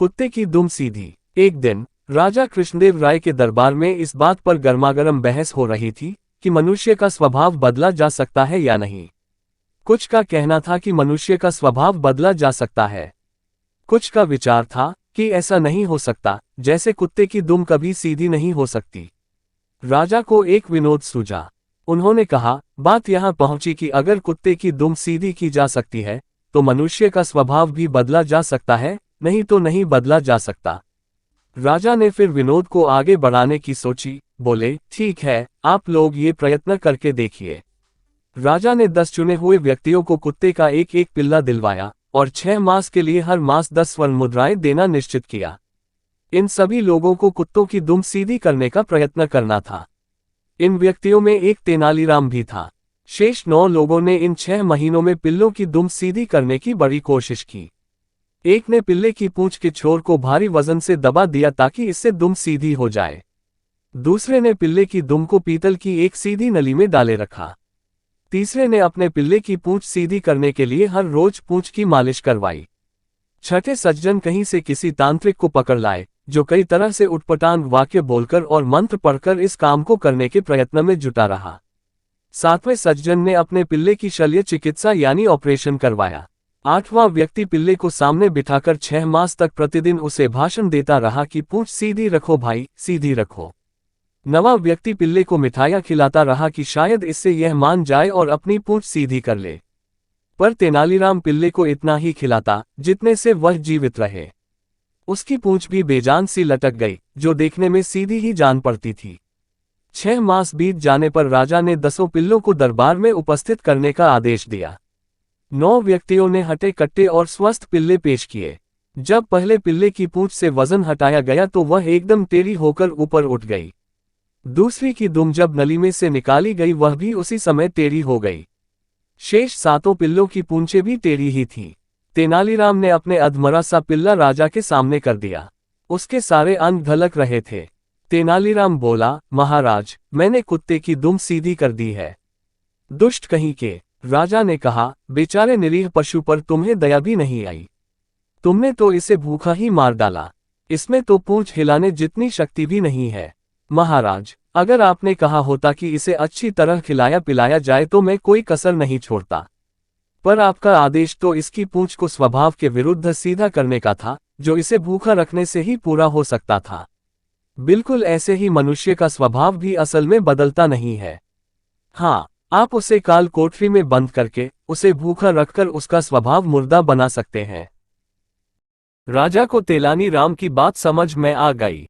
कुत्ते की दुम सीधी। एक दिन राजा कृष्णदेव राय के दरबार में इस बात पर गर्मागर्म बहस हो रही थी कि मनुष्य का स्वभाव बदला जा सकता है या नहीं। कुछ का कहना था कि मनुष्य का स्वभाव बदला जा सकता है। कुछ का विचार था कि ऐसा नहीं हो सकता, जैसे कुत्ते की दुम कभी सीधी नहीं हो सकती। राजा को एक विनोद सूझा। उन्होंने कहा, बात यहां पहुंची कि अगर कुत्ते की दुम सीधी की जा सकती है तो मनुष्य का स्वभाव भी बदला जा सकता है, नहीं तो नहीं बदला जा सकता। राजा ने फिर विनोद को आगे बढ़ाने की सोची। बोले, ठीक है, आप लोग ये प्रयत्न करके देखिए। राजा ने 10 चुने हुए व्यक्तियों को कुत्ते का एक एक पिल्ला दिलवाया और 6 मास के लिए हर मास 10 स्वर्ण मुद्राएं देना निश्चित किया। इन सभी लोगों को कुत्तों की दुम सीधी करने का प्रयत्न करना था। इन व्यक्तियों में एक तेनालीराम भी था। शेष 9 लोगों ने इन 6 महीनों में पिल्लों की दुम सीधी करने की बड़ी कोशिश की। एक ने पिल्ले की पूंछ के छोर को भारी वजन से दबा दिया ताकि इससे दुम सीधी हो जाए। दूसरे ने पिल्ले की दुम को पीतल की एक सीधी नली में डाले रखा। तीसरे ने अपने पिल्ले की पूंछ सीधी करने के लिए हर रोज पूंछ की मालिश करवाई। छठे सज्जन कहीं से किसी तांत्रिक को पकड़ लाए, जो कई तरह से उटपटांग वाक्य बोलकर और मंत्र पढ़कर इस काम को करने के प्रयत्न में जुटा रहा। 7वें सज्जन ने अपने पिल्ले की शल्य चिकित्सा यानी ऑपरेशन करवाया। 8वां व्यक्ति पिल्ले को सामने बिठाकर 6 मास तक प्रतिदिन उसे भाषण देता रहा कि पूंछ सीधी रखो भाई, सीधी रखो। 9वां व्यक्ति पिल्ले को मिठाइयां खिलाता रहा कि शायद इससे यह मान जाए और अपनी पूंछ सीधी कर ले। पर तेनालीराम पिल्ले को इतना ही खिलाता जितने से वह जीवित रहे। उसकी पूंछ भी बेजान सी लटक गई, जो देखने में सीधी ही जान पड़ती थी। 6 मास बीत जाने पर राजा ने 10 पिल्लों को दरबार में उपस्थित करने का आदेश दिया। 9 व्यक्तियों ने हटे कट्टे और स्वस्थ पिल्ले पेश किए। जब पहले पिल्ले की पूंछ से वजन हटाया गया तो वह एकदम टेढ़ी होकर ऊपर उठ गई। दूसरी की दुम जब नली में से निकाली गई वह भी उसी समय टेढ़ी हो गई। शेष 7 पिल्लों की पूंछें भी टेढ़ी ही थीं। तेनालीराम ने अपने अधमरा सा पिल्ला राजा के सामने कर दिया। उसके सारे अंग ढलक रहे थे। तेनालीराम बोला, महाराज, मैंने कुत्ते की दुम सीधी कर दी है। दुष्ट कहीं के। राजा ने कहा, बेचारे निरीह पशु पर तुम्हें दया भी नहीं आई। तुमने तो इसे भूखा ही मार डाला। इसमें तो पूंछ हिलाने जितनी शक्ति भी नहीं है। महाराज, अगर आपने कहा होता कि इसे अच्छी तरह खिलाया पिलाया जाए तो मैं कोई कसर नहीं छोड़ता। पर आपका आदेश तो इसकी पूंछ को स्वभाव के विरुद्ध सीधा करने का था, जो इसे भूखा रखने से ही पूरा हो सकता था। बिल्कुल ऐसे ही मनुष्य का स्वभाव भी असल में बदलता नहीं है। हाँ, आप उसे काल कोठरी में बंद करके उसे भूखा रखकर उसका स्वभाव मुर्दा बना सकते हैं। राजा को तेलानी राम की बात समझ में आ गई।